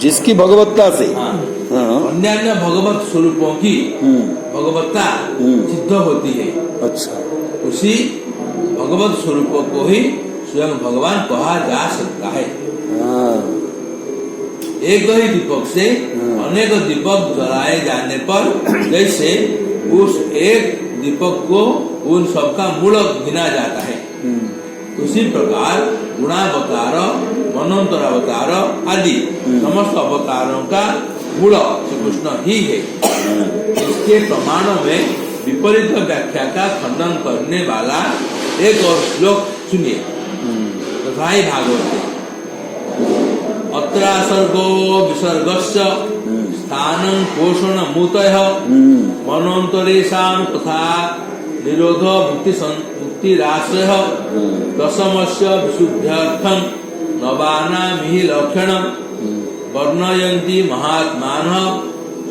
जिसकी भगवत्ता से हाँ, हाँ। अन्य भगवत स्वरूपों की भगवत्ता सिद्ध होती है। अच्छा, उसी भगवत स्वरूपों को ही स्वयं भगवान कहा जा सकता है। हाँ। एक ही दीपक से अनेक दीपक जलाए जाने पर जैसे उस एक दीपक को उन सबका मूल गिना जाता है, उसी प्रकार गुणावतार, मनोंतर अवतार आदि समस्त अवतारों का मूल श्री कृष्ण ही है। इसके प्रमाणों में विपरीत व्याख्या का खंडन करने वाला एक और श्लोक सुनिए। तथा ही भागवत है, अत्रासर्गो विसर्गस्य स्थानं पोषण मूतयः मनोन्तरेषां तथा निरोध मुक्तिराश्रयः दशमस्य विशुद्ध्यर्थं नवानामिहि लक्षणं वर्णयन्ति महात्मानः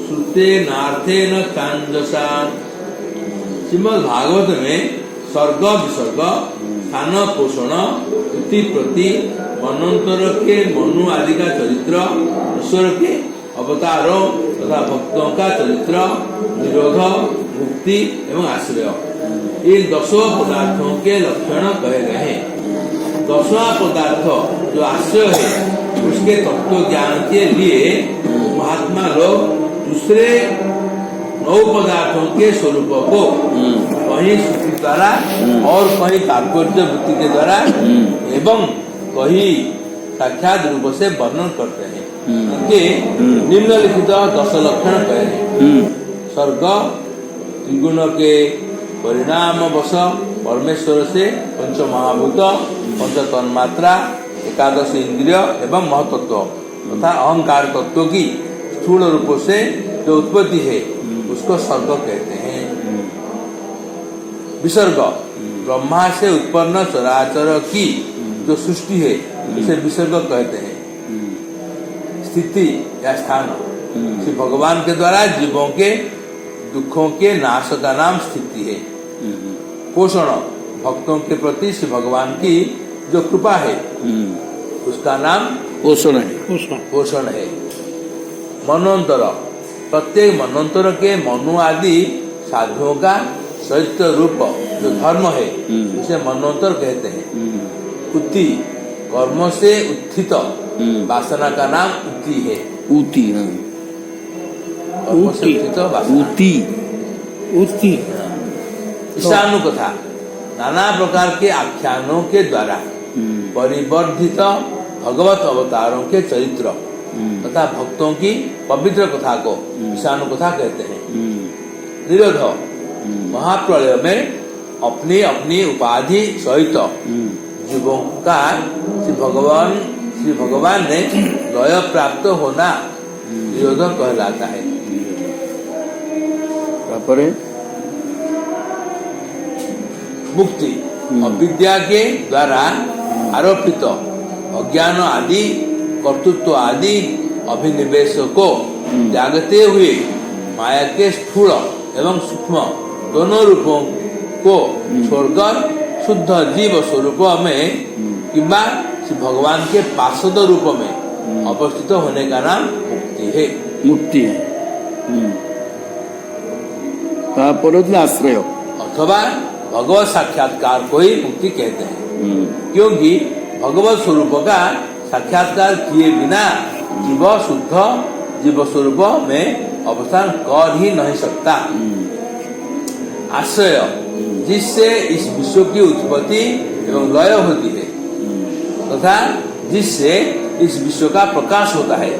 श्रुतेनार्थेन छान्दसा। श्रीमद् भागवत में सर्ग विसर्ग, स्थान पोषण, इति प्रति, मनोंतर के मनु आदि का चरित्र, ईश्वर के अवतारों तथा भक्तों का चरित्र, निरोध, मुक्ति एवं आश्रय, इन 10 पदार्थों के लक्षण कहे गए हैं। 10वां पदार्थ जो आश्रय है, उसके तत्व ज्ञान के लिए महात्मा लोग दूसरे 9 पदार्थों के स्वरूपों को कहीं श्रुति द्वारा और कहीं तात्पर्य वृत्ति के द्वारा एवं कहीं साक्षात रूप से वर्णन करते हैं। उनके निम्नलिखित 10 लक्षण कहे हैं। सर्ग त्रिगुण के परिणाम वश परमेश्वर से पंच महाभूत, पंच तन्मात्रा, 11 इंद्रिय एवं महतत्व तथा अहंकार तत्व की स्थूल रूप से जो उत्पत्ति है उसको सर्ग कहते हैं। विसर्ग ब्रह्मा से उत्पन्न चराचर की जो सृष्टि है उसे विसर्ग कहते हैं। स्थिति या स्थान श्री भगवान के द्वारा जीवों के दुखों के नाश का नाम स्थिति है। पोषण भक्तों के प्रति श्री भगवान की जो कृपा है उसका नाम पोषण है। पोषण है। मनोंतर प्रत्येक मनोंतर के मनु आदि साधुओं का सहित रूप जो धर्म है उसे मनोंतर कहते हैं। उति कर्म से उत्थित वासना का नाम उति है। उति, हाँ। कर्म से उत्थित वासना। उति, उति। ईशानु कथा नाना प्रकार के आख्यानों के द्वारा परिवर्धित भगवत अवतारों के चरित्र तथा भक्तों की पवित्र कथा को ईशानु कथा कहते हैं। निरोध महाप्रलय में अपनी अपनी उपाधि सहित जीवों का श्री भगवान ने लय प्राप्त होना निरोध कहलाता है। मुक्ति अविद्या के द्वारा आरोपित अज्ञान आदि कर्तृत्व आदि अभिनिवेश को त्यागते हुए माया के स्थूल एवं सूक्ष्म दोनों रूपों को छोड़कर शुद्ध जीव स्वरूप में किंवा भगवान के पार्षद रूप में अवस्थित होने का नाम मुक्ति है। मुक्ति है। आश्रय अथवा भगवत साक्षात्कार को ही मुक्ति कहते हैं, क्योंकि भगवत स्वरूप का साक्षात्कार किए बिना जीव शुद्ध जीव स्वरूप में अवस्थान कर ही नहीं सकता। आश्रय जिससे इस विश्व की उत्पत्ति एवं लय होती है तथा जिससे इस विश्व का प्रकाश होता है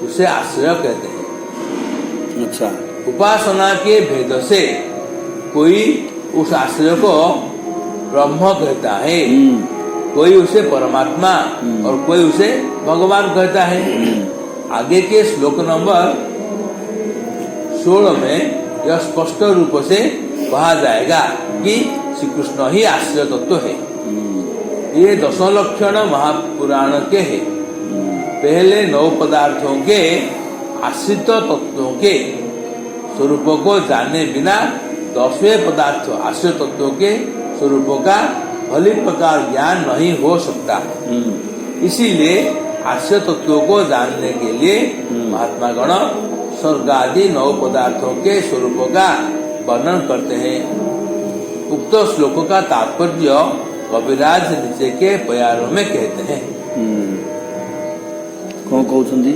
उसे आश्रय कहते हैं। अच्छा। उपासना के भेद से कोई उस आश्रय को ब्रह्म कहता है, कोई उसे परमात्मा और कोई उसे भगवान कहता है। आगे के श्लोक नंबर 16 में यह स्पष्ट रूप से कहा जाएगा कि श्री कृष्ण ही आश्रय तत्व है। ये 10 लक्षण महापुराण के हैं। पहले 9 पदार्थों के आश्रित तत्वों के स्वरूपों को जाने बिना 10वें पदार्थ आश्रय तत्वों के स्वरूपों का भली प्रकार ज्ञान नहीं हो सकता। इसीलिए आश्रय तत्वों को जानने के लिए महात्मा गण स्वर्ग आदि 9 पदार्थों के स्वरूपों का वर्णन करते हैं। उक्त श्लोकों का तात्पर्य कविराज नीचे के प्यारों में कहते हैं। कौन कहते?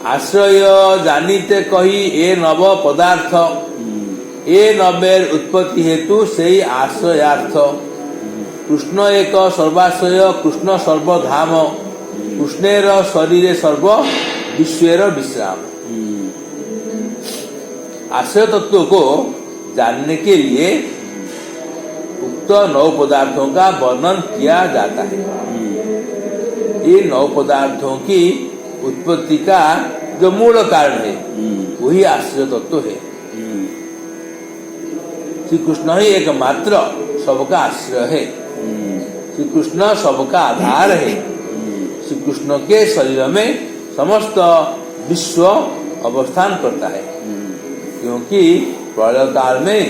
आश्रय जानीते कही ए नव पदार्थ ए नवेर उत्पत्ति हेतु से आश्रयार्थ कृष्ण एक सर्वाश्रय कृष्ण सर्वधाम कृष्णेर शरीरे सर्व विश्वेर विश्राम। आश्रय तत्व को जानने के लिए उक्त 9 पदार्थों का वर्णन किया जाता है। ये 9 पदार्थों की उत्पत्ति का जो मूल कारण है वही आश्रय तत्व है। श्री कृष्ण ही एकमात्र सबका आश्रय है। श्री कृष्ण सबका आधार है। श्री कृष्ण के शरीर में समस्त विश्व अवस्थान करता है, क्योंकि प्रलय काल में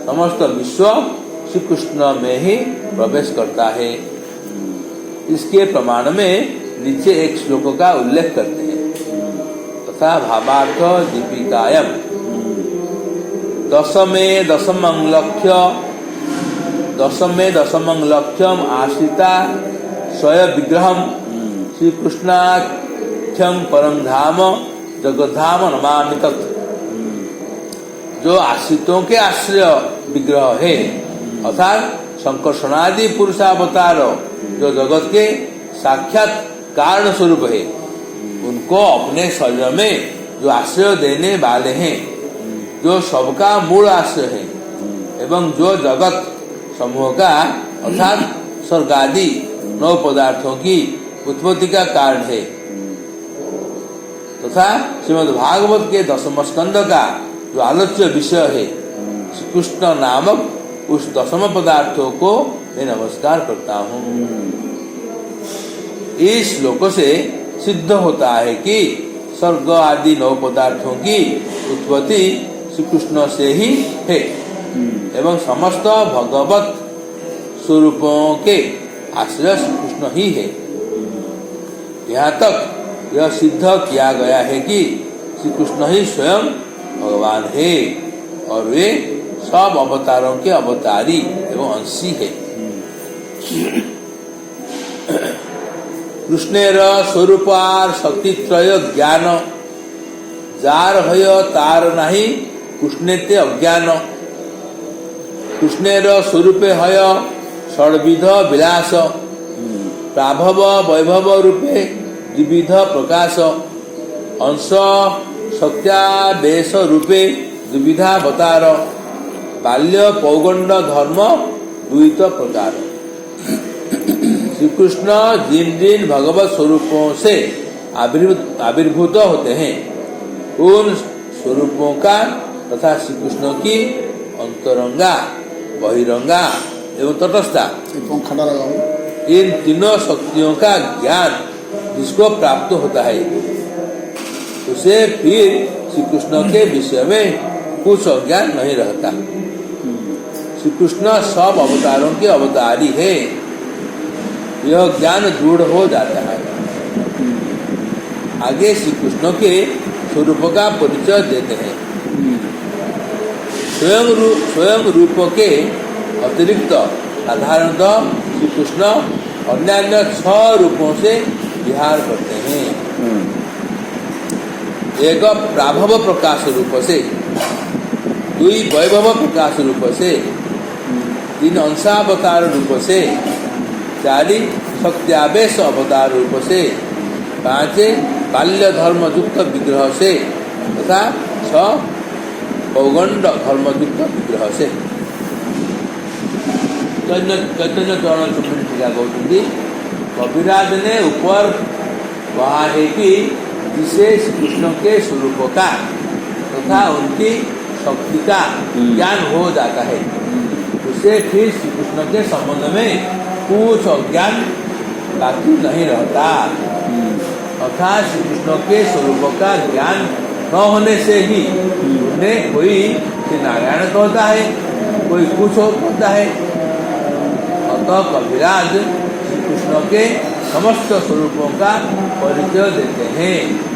समस्त विश्व श्री कृष्ण में ही प्रवेश करता है। इसके प्रमाण में नीचे एक श्लोक का उल्लेख करते हैं। तथा भावार्थ दीपिकायम दशमे दशमं लक्ष्यम आश्रिता स्वयं विग्रहम श्री कृष्णाख्यं परम धाम जगद्धाम नमामि तत्। जो आश्रितों के आश्रय विग्रह है अर्थात संकर्षणादि पुरुषावतार जो जगत के साक्षात कारण स्वरूप है, उनको अपने शरीर में जो आश्रय देने वाले हैं, जो सबका मूल आश्रय है एवं जो जगत समूह का अर्थात स्वर्ग आदि 9 पदार्थों की उत्पत्ति का कारण है, तथा श्रीमद् भागवत के 10वें स्कंद का जो आलोच्य विषय है श्री कृष्ण नामक उस 10वें पदार्थों को मैं नमस्कार करता हूँ। इस श्लोक से सिद्ध होता है कि स्वर्ग आदि 9 पदार्थों की उत्पत्ति श्री कृष्ण से ही है एवं समस्त भगवत स्वरूपों के आश्रय श्री कृष्ण ही है। यहाँ तक यह सिद्ध किया गया है कि श्री कृष्ण ही स्वयं भगवान है और वे सब अवतारों के अवतारी एवं अंशी है। कृष्णेर स्वरूपार शक्तित्रय ज्ञान जार भय तार नहीं कृष्णेते अज्ञान। कृष्णेर स्वरूपे हय षड्विध विलास प्राभव वैभव रूपे द्विविध प्रकाश अंश सत्यावेश रूपे द्विविधावतार बाल्य पौगंड धर्म द्वित प्रकार। श्री कृष्ण जिन जिन भगवत स्वरूपों से आविर्भूत होते हैं उन स्वरूपों का तथा श्री कृष्ण की अंतरंगा बहिरंगा एवं तटस्था इन तीनों शक्तियों का ज्ञान जिसको प्राप्त होता है उसे फिर श्री कृष्ण के विषय में कुछ अज्ञान नहीं रहता। श्री कृष्ण सब अवतारों के अवतारी है, यह ज्ञान दृढ़ हो जाता है। आगे श्री कृष्ण के स्वरूप का परिचय देते हैं। स्वयं रूप के अतिरिक्त साधारणतः श्री कृष्ण अन्य 6 रूपों से विहार करते हैं। एक प्राभव प्रकाश रूप से, 2 वैभव प्रकाश रूप से, 3 अंशावतार रूप से, 4 शक्त्यावेश अवतार रूप से, 5 बाल्य धर्म युक्त विग्रह से तथा 6 पौगंड धर्म युक्त विग्रह से। चैतन्य चरण टीका कहते कविराज ने ऊपर कहा है कि जिसे श्री कृष्ण के स्वरूप का तथा उनकी शक्ति का ज्ञान हो जाता है उसे फिर श्री कृष्ण के संबंध में कुछ अज्ञान बाकी नहीं रहता। अर्थात श्री कृष्ण के स्वरूप का ज्ञान न होने से ही उन्हें कोई श्री नारायण कहता है, कोई कुछ और कहता है। अतः कविराज श्री कृष्ण के समस्त स्वरूपों का परिचय देते हैं।